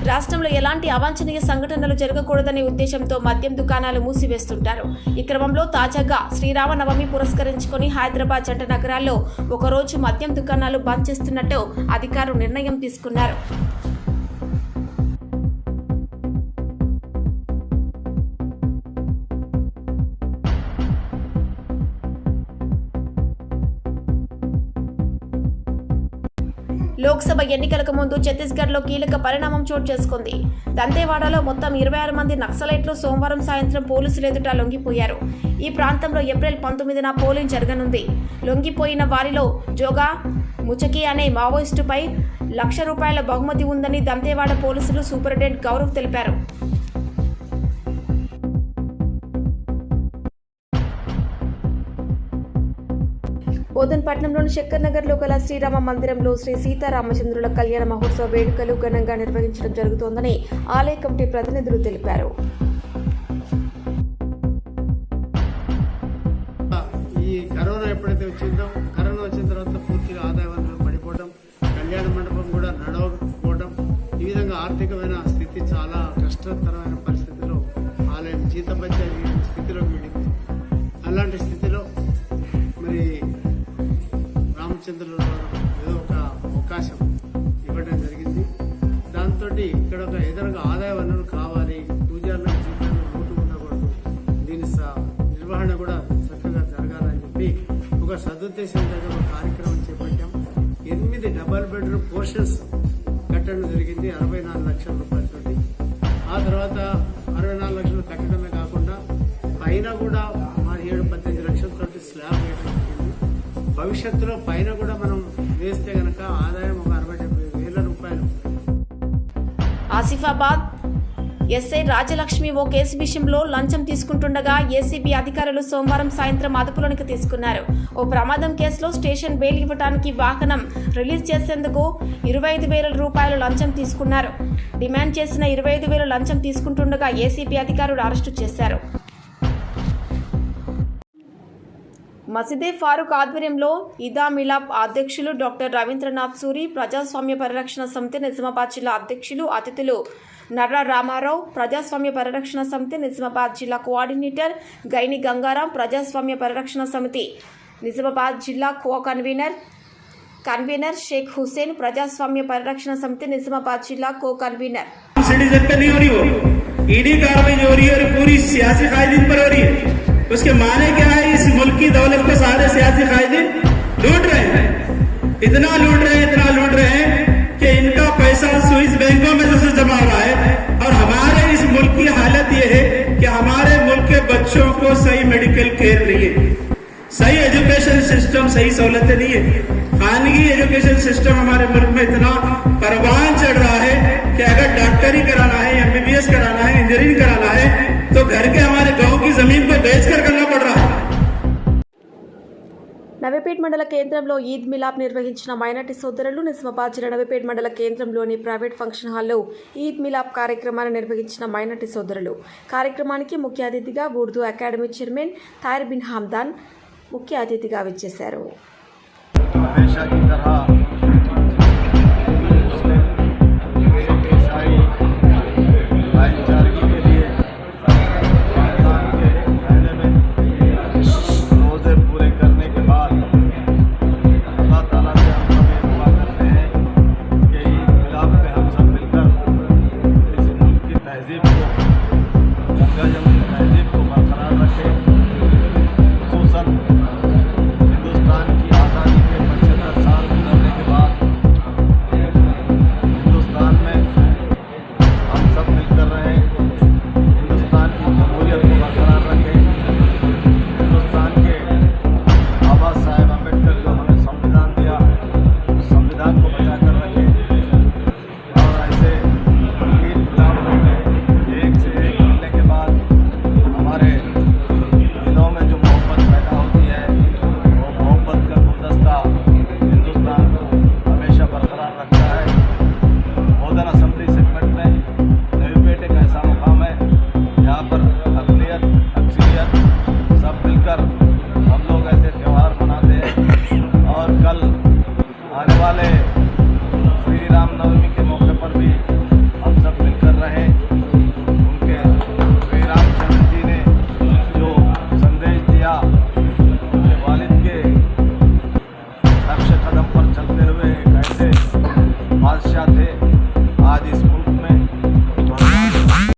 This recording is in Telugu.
రాష్ట్రంలో ఎలాంటి అవాంఛనీయ సంఘటనలు జరగకూడదనే ఉద్దేశంతో మద్యం దుకాణాలు మూసివేస్తుంటారు. ఈ క్రమంలో తాజాగా శ్రీరామనవమి పురస్కరించుకొని హైదరాబాద్ జంట నగరాల్లో ఒకరోజు మద్యం దుకాణాలు బంద్ చేస్తున్నట్టు అధికారులు నిర్ణయం తీసుకున్నారు. లోక్సభ ఎన్నికలకు ముందు ఛత్తీస్గఢ్లో కీలక పరిణామం చోటు చేసుకుంది. దంతేవాడలో మొత్తం 26 మంది నక్సలైట్లు సోమవారం సాయంత్రం పోలీసులు ఎదుట లొంగిపోయారు. ఈ ప్రాంతంలో ఏప్రిల్ 19న పోలింగ్ జరగనుంది. లొంగిపోయిన వారిలో జోగా ముచకి అనే మావోయిస్టుపై ₹1,00,000 బహుమతి ఉందని దంతేవాడ పోలీసులు సూపరింటెండెంట్ గౌరవ్ తెలిపారు. బోధన్పట్నంలోని శంకర్ నగర్లో గల శ్రీరామ మందిరంలో శ్రీ సీతారామచంద్రుల కళ్యాణ మహోత్సవ వేడుకలు ఘనంగా నిర్వహించడం జరుగుతోందని ఆలయ కమిటీ ప్రతినిధులు తెలిపారు. ఈ కరోనా ఎప్పుడైతే వచ్చిందో కరోనా వచ్చిన తర్వాత పూర్తిగా ఆదాయ వనరులు పడిపోవడం, కళ్యాణ మండపం కూడా నడవకపోవడం, ఈ విధంగా ఆర్థికమైన స్థితి చాలా కష్టతరమైన పరిస్థితిలో ఆలయం జీతపత్య స్థితిలో వెళ్ళింది. అలాంటి స్థితిలో మరి రామచంద్రుల ఏదో ఒక అవకాశం ఇవ్వడం జరిగింది. దాంతో ఇక్కడ ఒక ఎదురుగా ఆదాయ వనరులు కావాలి, పూజారుల జీవితాలు లోటు ఉండకూడదు, దీని నిర్వహణ కూడా చక్కగా జరగాలని చెప్పి ఒక సదుద్దేశంతో ఒక కార్యక్రమం చేపట్టాం. 8 డబల్ బెడ్రూమ్ పోర్షన్స్ కట్టడం జరిగింది 64 లక్షల రూపాయలతోటి. ఆ తర్వాత 64 లక్షలు కట్టడమే కాకుండా పైన కూడా 17-18 లక్షలతోటి స్లాబ్ వేయడం జరిగింది. భవిష్యత్తులో పైన కూడా మనం వేస్తే గనక ఆదాయం ఒక 60,000 రూపాయలు. ఆసిఫాబాద్ ఎస్ఐ రాజలక్ష్మి ఓ కేసు విషయంలో లంచం తీసుకుంటుండగా ఏసీబీ అధికారులు సోమవారం సాయంత్రం అదుపులోనికి తీసుకున్నారు. ఓ ప్రమాదం కేసులో స్టేషన్ బెయిల్ ఇవ్వడానికి వాహనం రిలీజ్ చేసేందుకు 25,000 రూపాయలు లంచం తీసుకున్నారు. డిమాండ్ చేసిన 25,000 లంచం తీసుకుంటుండగా ఏసీబీ అధికారులు అరెస్టు చేశారు. మసీదే ఫారూక్ ఆధ్వర్యంలో ఈదా మిలాప్ అధ్యక్షులు డాక్టర్ రవీంద్రనాథ్ సూరి, ప్రజాస్వామ్య పరిరక్షణ సమితి నిజామాబాద్ జిల్లా అధ్యక్షులు అతిథులు నర్ర రామారావు, ప్రజాస్వామ్య పరిరక్షణ సమితి నిజామాబాద్ జిల్లా కోఆర్డినేటర్ గైని గంగారాం, ప్రజాస్వామ్య పరిరక్షణ సమితి నిజామాబాద్ జిల్లా కన్వీనర్ షేక్ హుసేన్, ప్రజాస్వామ్య పరిరక్షణ సమితి నిజామాబాద్ జిల్లా కో కన్వీనర్. उसके माने क्या है? इस मुल्क की दौलत को सारे सियासी कायदीन लूट रहे हैं, इतना लूट रहे हैं कि इनका पैसा स्विस बैंकों में जैसे जमा हुआ है। और हमारे इस मुल्क की हालत ये है कि हमारे मुल्क के बच्चों को सही मेडिकल केयर नहीं है, सही एजुकेशन सिस्टम, सही सहूलतें नहीं है। खानगी एजुकेशन सिस्टम हमारे मुल्क में इतना परवान चढ़ रहा है कि अगर डॉक्टरी कराना है, MBBS कराना है, इंजीनियरिंग कराना है तो घर के हमारे गांव की जमीन को बेचकर करना पड़ रहा है. నవీపేట్ మండల కేంద్రంలో ఈద్ మిలాప్ నిర్వహించిన మైనార్టీ సోదరులు. నిజామాబాద్ జిల్లా నవీపేట్ మండల కేంద్రంలోని ప్రైవేట్ ఫంక్షన్ హాల్లో ఈద్ మిలాప్ కార్యక్రమాన్ని నిర్వహించిన మైనార్టీ సోదరులు. కార్యక్రమానికి ముఖ్య అతిథిగా ఉర్దూ అకాడమీ చైర్మన్ తాహిర్ బిన్ హమ్దాన్ ముఖ్య అతిథిగా విచ్చేశారు. Assembly segment